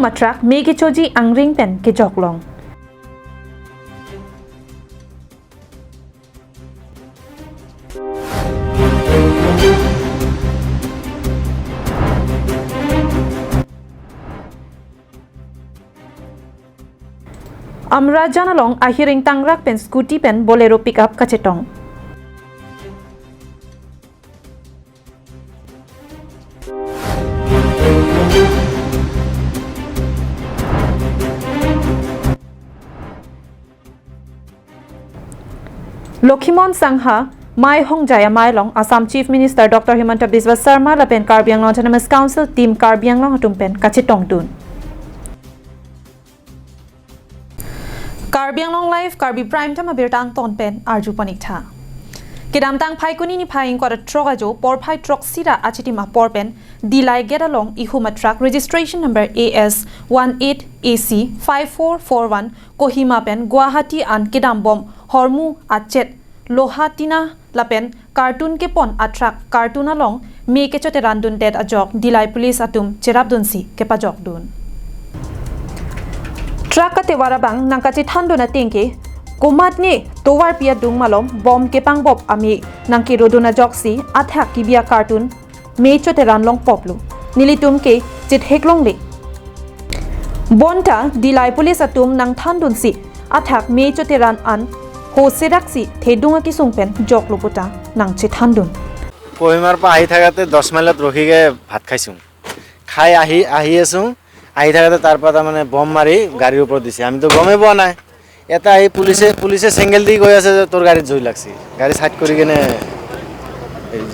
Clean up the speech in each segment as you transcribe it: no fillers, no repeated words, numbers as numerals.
matrak mege choji angring pen ke joklong Amra janalong ahiring tangrak pen scooty pen bolero pickup kachetong Lokhimon Sangha Mai Hong Jaya Mai Long Assam Chief Minister Dr. Himanta Biswa Sarma lapen Karbi Anglong Autonomous Council team Karbi Anglong atumpen kachetong dun Karbi Anglong Live Karbi Prime Time abirtang tonpen arju panikta Kedam tang phai kuni ni phai ingkora troga jo por phai trok sira achitima porpen dilai get along ihuma truck registration number AS18AC 5441 Kohima pen Guwahati an kedam bom hormu achet lohatina lapen cartoon ke pon atrak cartoon along me ke chote randun ted ajok dilai police atum cherabdun si ke pajok dun truck ate warabang nangkachi thando na tingke Kumat ni towar pia dung malom bom kepang bob ami nangki roduna joksi athak kibia cartoon me chote ranlong poplu nilitum ke chit heklong le bonta dilai police atum nang thandun si athak me chote ran an ho seraksi thedunga ki sungpen joklu puta nang chit thandun Kohimar pa ahi thakate 10 mailat rokhige bhat khaisu khai ahi asu ahi thakate tarpa ta mane bom mari garir upor dise ami to gome poa nai এটা এই পুলিশে single দি গৈ আছে যে তোর গাড়িত জুই লাগছি গাড়ি সাইড কৰি কেনে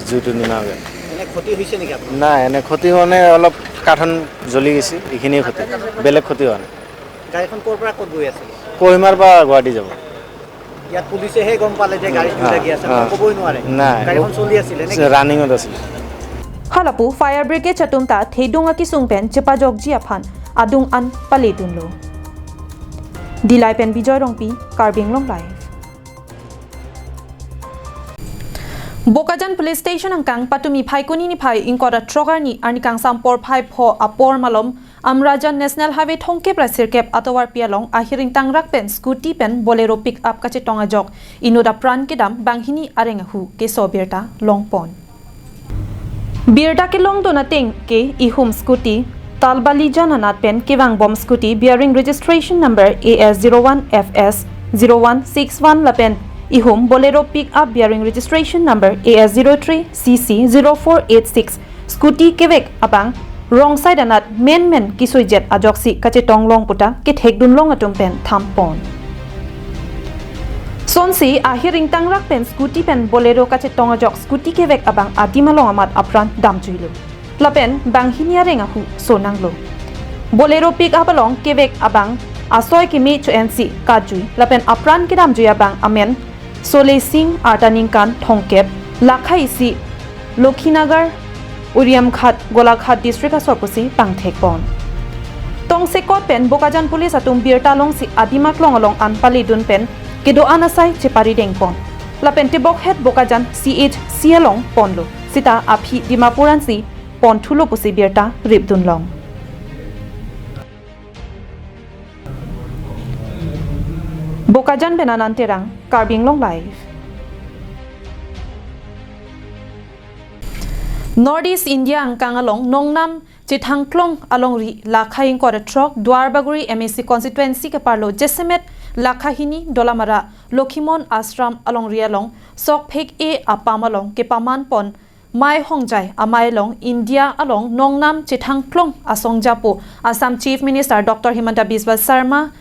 জুইটো নিমাগে এনে ক্ষতি হৈছে নেকি আপোনাৰ না এনে ক্ষতি মানে অলপ কাঠন জ্বলি গৈছে এইখিনি ক্ষতি বেলেগ ক্ষতি হোৱা নাই গাড়ীখন ক'ৰ পৰা ক'ত গৈ আছে কহিমাৰ পৰা গুৱাহাটী যাব ইয়াত পুলিশে হে গম পালে যে গাড়ী জুই লাগি আছে ক'বই নোৱাৰে না গাড়ীখন চলি আছিল নেকি ৰানিংত আছিল halapu fire brigade chatumta thedunga ki sungpen chepajok ji aphan adung an paledunlo Dilai pen Bijoy Rongpi, Karbi Anglong Live. Bokajan Police Station angkang patumi phai kuni ni phai ingkora trogar ni anikang sampor phai pho apor malom Amrajan National Highway thongke prasirkep atowar pialong ahiring tangrak pen scooty pen bolero pick up kache tonga jok inoda pran kedam banghini arengahu ke sobirta longpon. Birda ke long donating ke ihum scooty Talbali Jananat pen Kivang bomb scooty bearing registration number AS01FS0161 lapen ihum bolero pick up bearing registration number AS03CC0486 scooty Quebec abang wrong side anat men kisoijet ajoksi kache tonglong puta ke thekdun long atum pen thampon Sonsi ahiring tangrak pen scooty pen bolero kache tongajok scooty Quebec abang adimalong amat apran damjuilu Lapen banghinia rengahu sonanglo Bolero pick up along Quebec abang asoy kimi chu NC kajui lapen apran kidam juya bang amen Sole Singh Artaningkan Thongkep Lakhai si Lokhinagar Uriam Khat Golakhat district asorpusi pangthekpon Tongsekot pen Bokajan police atum birtalong si adimaklong along anpali dun pen kedo anasai chepari dengpon Lapen tibok het Bokajan CH sialong ponlo sita aphi dimapuran si Ponthulo pusi birta ripdun long Bokajan benanan terang Karbi Anglong Live Northeast India angkang along nongnam chithangklong along ri lakhaing kora trok Dwarbaguri MSC constituency ke parlo Jesemet lakhahini dolamara Lokhimon Ashram along rialong sokphek e apam along ke paman pon Mai Hongjai amai long India along nongnam chithangklong asongjapo Assam Chief Minister Dr. Himanta Biswa Sarma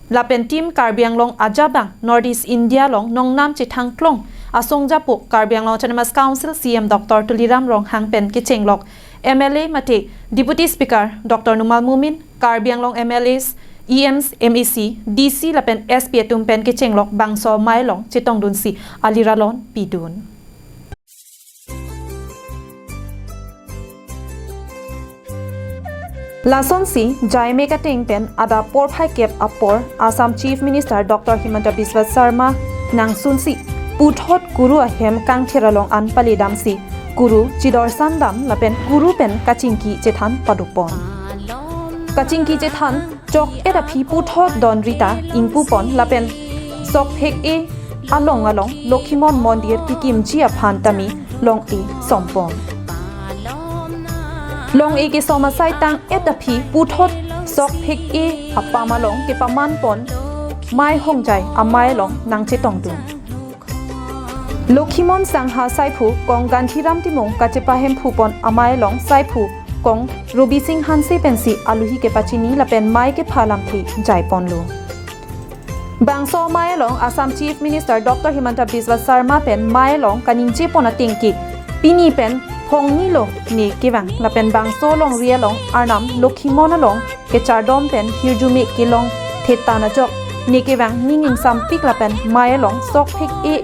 lapen team Karbi Anglong ajabang Northeast India long nongnam chithangklong asongjapo Karbi Anglong Autonomous Council CM Dr. Tuliram Ronghang pen kichenglok MLA mate Deputy Speaker Dr. Numal Mumin Karbi Anglong MLAs EMs MEC DC lapen SP atum pen kichenglok bangso mailong chitongdun si aliralon pidun Lason si Jaime Kating pen ada por phai kep apor Assam Chief Minister Dr. Himanta Biswa Sarma nang sunsi puthot guru ahem kang theralong an palidam si guru chidor sandam lapen guru pen kachingki chethan padupon kachingki je than chok era phi pu thot don rita ingpu pon lapen sok phek e along Lokhimon Mondir ki kimchi aphan tami long e sompon long e ke somasai tang eta phi pu thot sok phek e apama long ke paman pon mai hongjai amai long nangche tongdun Lokhimon sangha saipu kong Ganthiram timong kachepa hem phupon amai long saipu kong Ruby Singh Hanse pensi aluhi ke pachini lapen mai ke phalam thi jaipon lo Bangso mai long Assam Chief Minister Dr Himanta Biswa Sarma pen mai long kaningje pona tingki pini pen phongni lo ni kiwang lapen bangso long ria long arnam Lokhimon long ke chardom pen hirjume ke long thetana jok ni kiwang ninging sampik lapen mai long sok phik e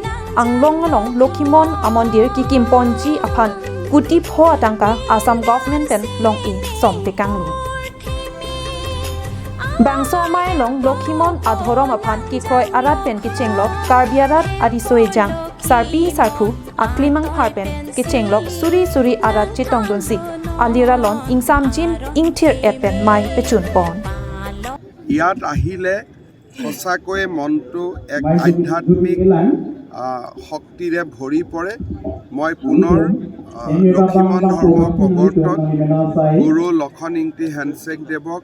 anglong long Lokhimon amondir ki kimponji aphan kuti pho atangka Assam government pen long e somte kanglu Bangso mai long Lokhimon adhorom aphan ki kroi arat pen ki chenglok karbiarat adisoi jang sarpi sarphu aklimang pharpen ki chenglok suri arat chitongdon si alira lon ingsam jin ingthir epen mai pechun pon ইয়াত আহিলে সঁচাকৈ মনটো এক আধ্যাত্মিক শক্তিৰে ভৰি পৰে মই পুনৰ লক্ষীমন ধৰ্ম প্ৰৱৰ্তক গুৰু লক্ষণ ইংতি হেণ্ডছেক দেৱক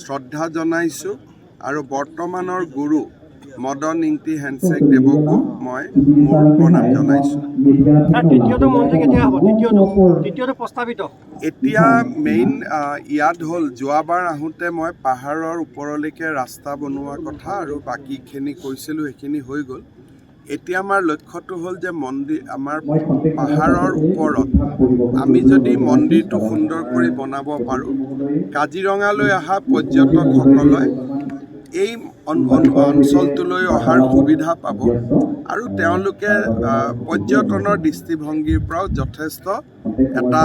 শ্ৰদ্ধা জনাইছোঁ আৰু বৰ্তমানৰ গুৰু মদন ইংতি হেণ্ডছেক দেৱকো মই মোৰ প্ৰণাম জনাইছোঁ এতিয়া মেইন ইয়াত হ'ল যোৱাবাৰ আহোঁতে মই পাহাৰৰ ওপৰলৈকে ৰাস্তা বনোৱা কথা আৰু বাকীখিনি কৈছিলোঁ সেইখিনি হৈ গ'ল এতিয়া আমাৰ লক্ষ্যটো হ'ল যে মন্দিৰ আমাৰ পাহাৰৰ ওপৰত আমি যদি মন্দিৰটো সুন্দৰ কৰি বনাব পাৰোঁ কাজিৰঙালৈ অহা পৰ্যটকসকলে এই অঞ্চলটোলৈ অহাৰ সুবিধা পাব আৰু তেওঁলোকে পৰ্যটনৰ দৃষ্টিভংগীৰ পৰাও যথেষ্ট এটা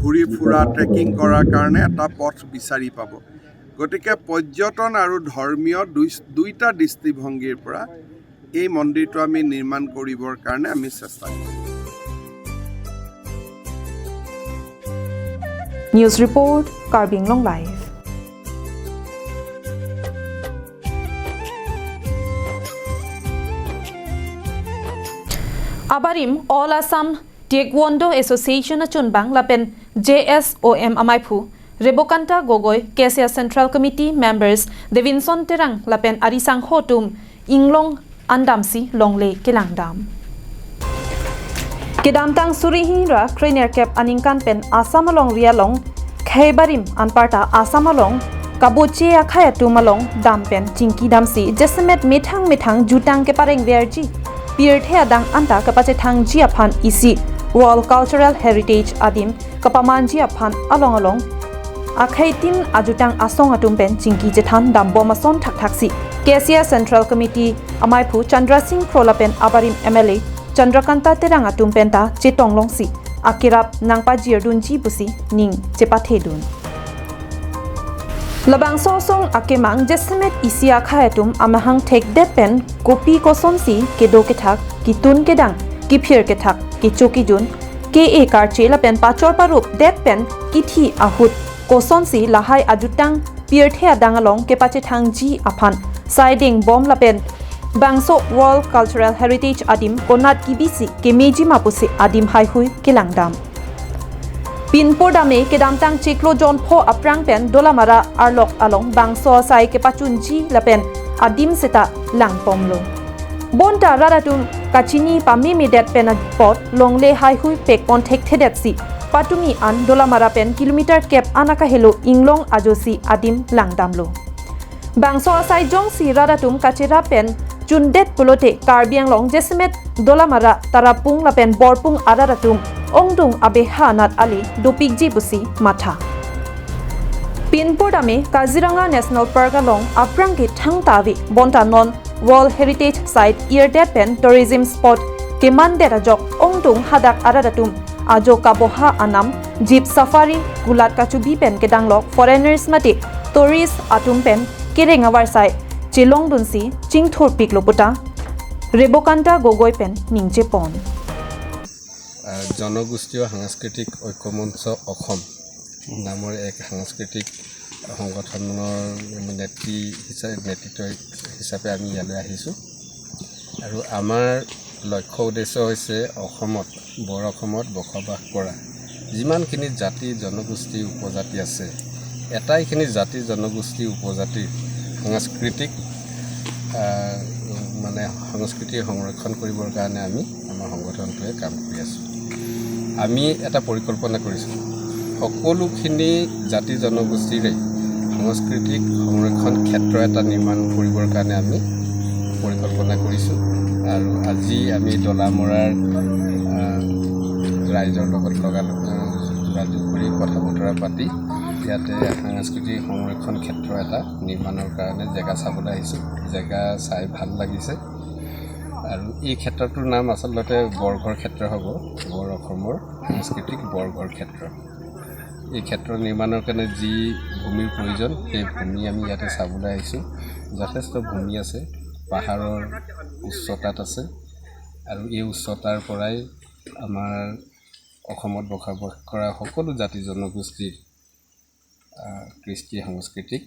ঘূৰি ফুৰা ট্ৰেকিং কৰাৰ কাৰণে এটা পথ বিচাৰি পাব গতিকে পৰ্যটন আৰু ধৰ্মীয় দুইটা দৃষ্টিভংগীৰ পৰা এই মন্দিৰটো আমি নিৰ্মাণ কৰিবৰ কাৰণে আমি চেষ্টা কৰিম News Report Karbi Anglong Live Abarim All Assam Taekwondo Association achunbang lapen JSOM amaipu Rebokanta Gogoi Kesia Central Committee members Devinson Terang lapen Arisang Hotum Inglong Andamsi Longle Kilangdam Kedamtang Surihira Krainer Cap Aningkan pen Asamalong Rialong Khaibarim Anparta Asamalong Kaboche Akhayatum Dampen Chinki Damsi Jesemet Methang Jutang Kepareng Verji Pirthe Adang Anta Kapache Thang Jiaphan Isi World Cultural Heritage Adim Kapaman Jiaphan along Akhaitin Ajutang Asong Atumpen Chinki Jethan Dambomason Thaksi Kesia Central Committee Amaipu Chandra Singh Prolapen Abarim MLA Chandrakanta Terang Atumpenta Chetonglongsi Akirap Nangpa Jirdunji Busi Ning Chepathedun Labang sosong akemang Jesemet isia khayatum amahang tek depen kopi kosonsi kedo kethak kitun kedang kiphir kethak kichoki jun ke ekar chela pen pachor parup depen kithi ahut kosonsi lahai ajutang pirthe adangalong ke pache thangji aphan siding bomb lapen bangso World Cultural Heritage adim konat kibisi kemeji mapusi adim haihui kilangdam Pinpodame kedamtang chiklo John Pho aprang pen dolamara arlok along bangso sai ke pachunji lapen adim seta langpomlo bonta raratum kachini pami midet pen pot longle hai hui pek pon thek thedet si patumi an dolamara pen kilometer cap anaka helo inglong ajosi adim langdamlo bangso sai jong si raratum kachira pen chundet pulote karbiang long jesemet dolamara tarapung lapen borpung araratum Ongdung Abeha Nat Ali Dopikji Busi Matha Pinpodame Kaziranga National Park along Aprangi Thangtavi Bontanon World Heritage Site Eardepen Tourism Spot Kemandera Jok Ongdung Hadak Aradatum Ajo Kaboha Anam Jeep Safari Gulat Kachubi Pen Kedanglok Foreigners Mati Tourist Atum Pen Kirenga Warsai Chilong Dunsi Chingthur Pikloputa Rebokanta Gogoi Pen Ningche Pon জনগোষ্ঠীয় সাংস্কৃতিক ঐক্যমঞ্চ অসম নামৰ এক সাংস্কৃতিক সংগঠনৰ নেতৃত্ব হিচাপে আমি ইয়ালৈ আহিছোঁ আৰু আমাৰ লক্ষ্য উদ্দেশ্য হৈছে অসমত বৰ অসমত বসবাস কৰা যিমানখিনি জাতি জনগোষ্ঠী উপজাতি আছে এটাইখিনি জাতি জনগোষ্ঠী উপজাতিৰ সাংস্কৃতিক সংস্কৃতি সংৰক্ষণ কৰিবৰ কাৰণে আমি আমাৰ সংগঠনটোৱে কাম কৰি আছোঁ আমি এটা পৰিকল্পনা কৰিছোঁ সকলোখিনি জাতি জনগোষ্ঠীৰে সাংস্কৃতিক সংৰক্ষণ ক্ষেত্ৰ এটা নিৰ্মাণ কৰিবৰ কাৰণে আমি পৰিকল্পনা কৰিছোঁ আৰু আজি আমি ডলামৰাৰ ৰাইজৰ লগত যোগাযোগ কৰি কথা বতৰা পাতি ইয়াতে সাংস্কৃতিক সংৰক্ষণ ক্ষেত্ৰ এটা নিৰ্মাণৰ কাৰণে জেগা চাবলৈ আহিছোঁ জেগা চাই ভাল লাগিছে আৰু এই ক্ষেত্ৰটোৰ নাম আচলতে বৰঘৰ ক্ষেত্ৰ হ'ব বৰ অসমৰ সাংস্কৃতিক বৰঘৰ ক্ষেত্ৰ এই ক্ষেত্ৰ নিৰ্মাণৰ কাৰণে যি ভূমিৰ প্ৰয়োজন সেই ভূমি আমি ইয়াতে চাবলৈ আহিছোঁ যথেষ্ট ভূমি আছে পাহাৰৰ উচ্চতাত আছে আৰু এই উচ্চতাৰ পৰাই আমাৰ অসমত বসবাস কৰা সকলো জাতি জনগোষ্ঠীৰ কৃষ্টি সাংস্কৃতিক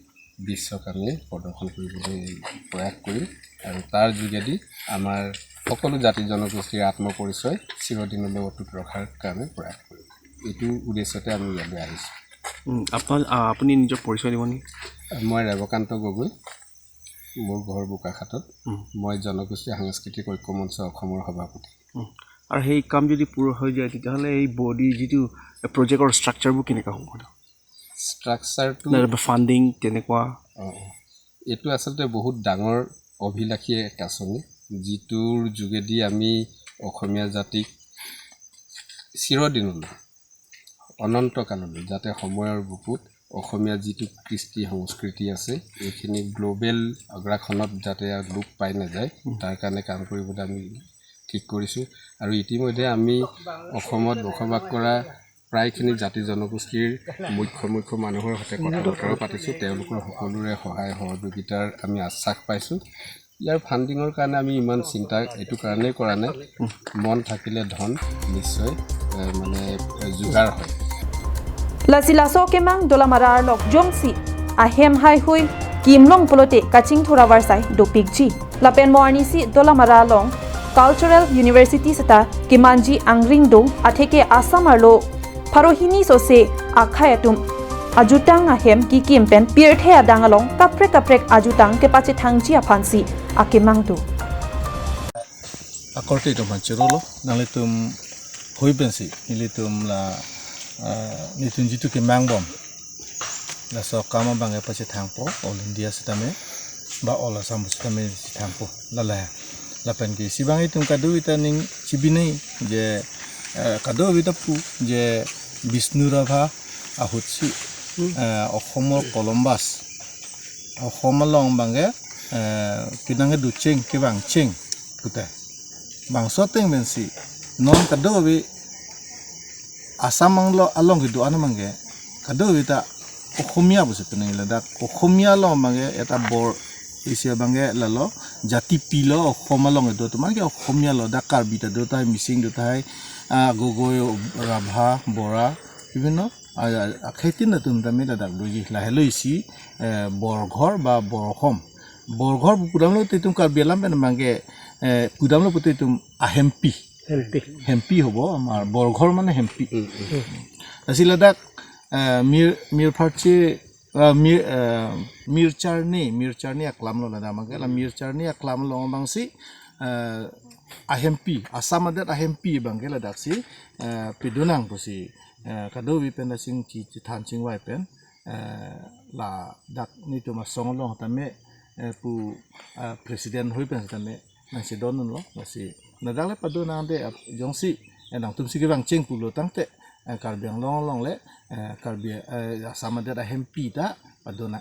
বিশ্বক আমি প্ৰদৰ্শন কৰিবলৈ প্ৰয়াস কৰিম আৰু তাৰ যোগেদি আমাৰ সকলো জাতি জনগোষ্ঠীৰ আত্মপৰিচয় চিৰদিনলৈ অটুট ৰখাৰ কাৰণে প্ৰয়াস কৰিম এইটো উদ্দেশ্যতে আমি ইয়ালৈ আহিছোঁ আপুনি নিজৰ পৰিচয় দিব নেকি মই ৰেৱকান্ত গগৈ মোৰ ঘৰ বোকাখাটত মই জনগোষ্ঠী সাংস্কৃতিক ঐক্য মঞ্চ অসমৰ সভাপতি আৰু সেই কাম যদি পূৰ হৈ যায় তেতিয়াহ'লে এই বডি যিটো প্ৰজেক্টৰ ষ্ট্ৰাকচাৰবোৰ কেনেকুৱা হ'ব ষ্ট্ৰাকচাৰটো ফাণ্ডিং তেনেকুৱা এইটো আচলতে বহুত ডাঙৰ অভিলাষী এক আঁচনি যিটোৰ যোগেদি আমি অসমীয়া জাতিক চিৰদিনলৈ অনন্তকাললৈ যাতে সময়ৰ বুকুত অসমীয়া যিটো কৃষ্টি সংস্কৃতি আছে এইখিনি গ্ল'বেল আগ্ৰাসনত যাতে লোপ পাই নাযায় তাৰ কাৰণে কাম কৰিবলৈ আমি ঠিক কৰিছোঁ আৰু ইতিমধ্যে আমি অসমত বসবাস কৰা প্ৰায়খিনি জাতি জনগোষ্ঠীৰ মুখ্য মানুহৰ সৈতে কথা বতৰা পাতিছোঁ তেওঁলোকৰ সকলোৰে সহায় সহযোগিতাৰ আমি আশ্বাস পাইছোঁ ইয়াৰ ফাণ্ডিঙৰ কাৰণে আমি ইমান চিন্তা এইটো কাৰণেই কৰা নাই মন থাকিলে ধন নিশ্চয় যোগাৰ হয় Lasilaso kemang dolamarar lok jongsi ahem hai hui kimlong polote kaching thorawar sai dopik ji lapen mornisi dolamara long cultural university sata kimanji angring dong atheke asamarlo pharohini sose akhayatum ajutang ahem ki kimpen pirthe adangalong kaprek ajutang ke pache thangji aphansi akemang do akorte to manchirolo nalitum hoibensi nilitum la nitun jitu ke mangbom la so kama bangai pache thangpo all india sitame ba all asam sitame thangpo la pen ki sibang itum kadu itaning chibinei je kado bitapu je Vishnu Rabha ahutsi অসমৰ Columbus অসমলং বাংগে কিনাঙে দুচেং কিবাং চেং কুতে বাংসতেং বেনসি non কাদোবি আসামাংলো Along কিদু আনমাংগে কাদোবিতা অসমীয়া বুঝে পেনিলে দা অসমীয়া লং বাংগে এটা বৰ Asia বাংগে লালো জাতি pill অসমলং এদো তোমাৰ কি অসমীয়া ল দা কাৰ্বিতা দুটাই মিচিং দুটাই গগৈ ৰাভা বৰা বিভিন্ন খেতিন নতুন দামে দাদাক দুই লাহেলৈছি বৰঘৰ বা বৰঘৰ পুদামলো তেতুম কাৰ্বিলাম মাংগে পুদামলো পুতে তুম হেম্পি হ'ব আমাৰ বৰঘৰ মানে হেম্পি আছিল দাক মিৰচাৰনি আকলাম ল দাদা আমাকে মিৰচাৰনি আকলাম ল বাংসি আহেম্পি আসামাদত আহেম্পি বাংগে লাদাকসি পিদুনাং বসি kado wi pen sing chi than ching wai pen la dak ni to ma song lo ta me pu president hoi pen ta me na si don lo na si na dak le pa do na de jong si nang tum si ge bang ching pu lo tang te kar biang long le kar bi sama de da hempi ta pa do na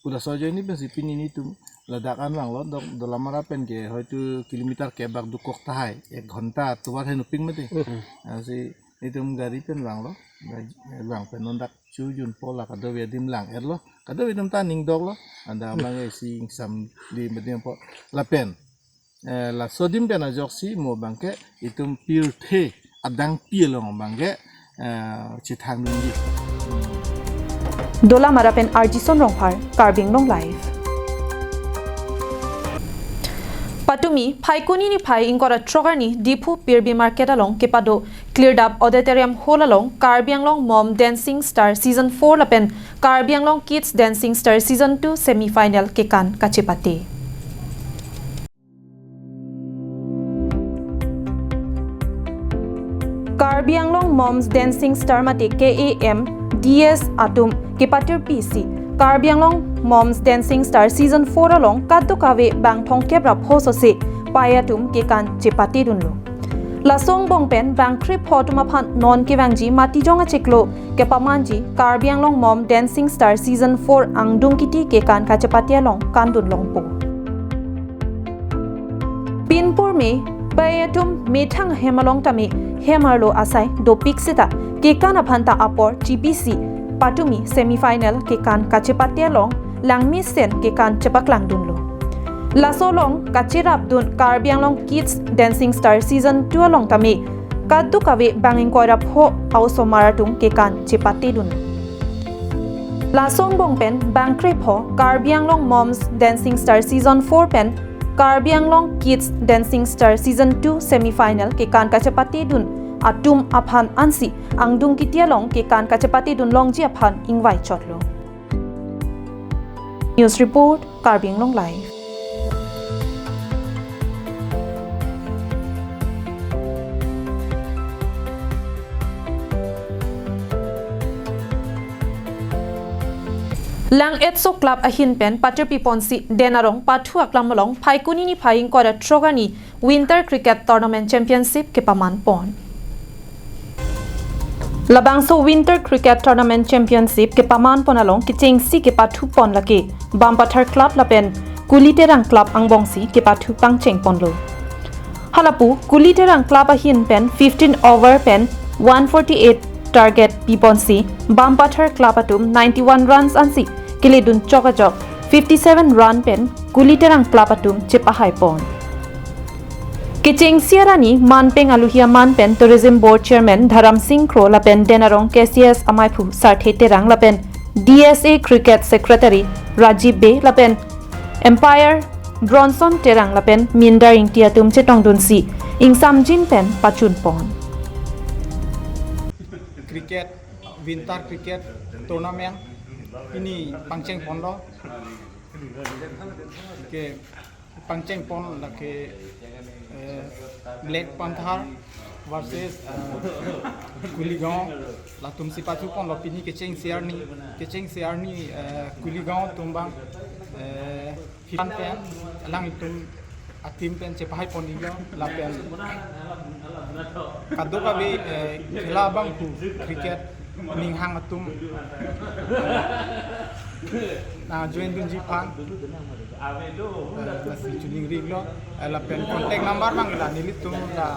udah so je ni pen si pin ni tum la dak an lang lo do la mara pen ge hoitu kilometer ke bak du kok ta hai 1 ঘন্টা tuwar he no ping mate si itum gari pen lang pen nondak chujun pola kado wedim lang erlo kado wedum ta ning dog lo anda bange sing sam di medium po la pen la sodim pen ajoksi mo bangke itum pir the adang pilong bangke chithang nungi Dolamara pen Arjison Rongphar Karbing Long Live Patumi Phaikuni ni phai ingkora trogar ni Dipu Pirbi Market along Kepado cleared up auditorium hall along Karbi Anglong Mom Dancing Star Season 4 lapen Karbi Anglong Kids Dancing Star Season 2 semi-final kekan kachipati Karbi Anglong Moms Dancing Star mate KAM DS Atum Kepatir PC Karbi Anglong Moms Dancing Star Season 4 along Kaddu Kave Bang Thongkep Rap Hosose Payatum Kekan Chepati Dunlo Lasong Bongpen Bang Krip Hotuma Phan Non Kevangji Matijonga Cheklo Kepamanji Karbi Anglong Mom Dancing Star Season 4 Angdung Kiti Kekan Kachapati along Kandun Longpo Pinpur Me Payatum Methang Hemalong Tami Hemarlo Asai Do Pixita Kekan Aphanta Apor GPC Patumi semi-final kekan kachepati along Langmi Sen kekan chepaklang dunlo Lasolong kachirap dun Karbi Anglong Kids Dancing Star Season 2 along tami Kaddu Kave Banging Koirap Ho Auso Maratung kekan chepati dun Lasong Bongpen Bangkrip Ho Karbi Anglong Moms Dancing Star Season 4 pen Karbi Anglong Kids Dancing Star Season 2 semi-final kekan kachepati dun Atum Aphan Ansi Angdung Kitialong kekan kachapati dunlong ji aphan ingwai chotlo News Report Karbi Anglong Live Lang Etso Club ahin pen Patirpi Ponsi Denarong Pathu Aklamalong Phaikuni ni phaing kora trogani Winter Cricket Tournament Championship kepaman pon Labangso Winter Cricket Tournament Championship ke paman ponalong ke chengsi ke pathu pon lake Bampathar Club lapen Kuliterang Club angbongsi ke pathu pangcheng ponlo Halapu Kuliterang Club ahin pen 15 over pen 148 target piponsi Bampathar Club atum 91 runs ansi kiledun chokajok 57 run pen Kuliterang Club atum chepahai pon Kicheng Siarani Manpeng Aluhia Manpen Tourism Board Chairman Dharam Singh Kro lapen Denarong KCS Amaipu Sarthe Terang lapen DSA Cricket Secretary Rajiv Bey lapen Empire Bronson Terang lapen Mindar Ingtia Tum Chetong Dunsi Ingsam Jin Pen Pachun Pon Cricket Winter Cricket Tournament ini Pangcheng Pon lo ke Pangcheng Pon la ke Black Panther versus Kuligaon la tum si patu pon lo pini Kecheng Siarni Kuligaon tumbang Fian pen lang itum atim pen cepai pon igo la pen kaddo kabe khela bang ku cricket ninghang atum na join dun ji pan masih tuning riglo la pen contact number bang la nilit tum la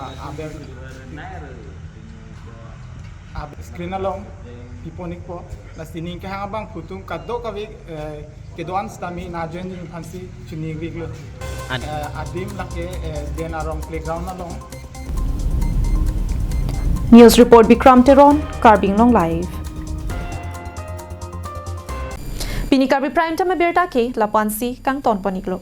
aber screen along piponik po la sining ka hang bang putung kaddo kabe kedoan stami na join dun fansi tuning riglo adim la ke Denarong playground along News Report Bikram Teron Karbi Anglong Live Pini Karbi Prime Time Berta ke Lapansi Kang Ton Paniklo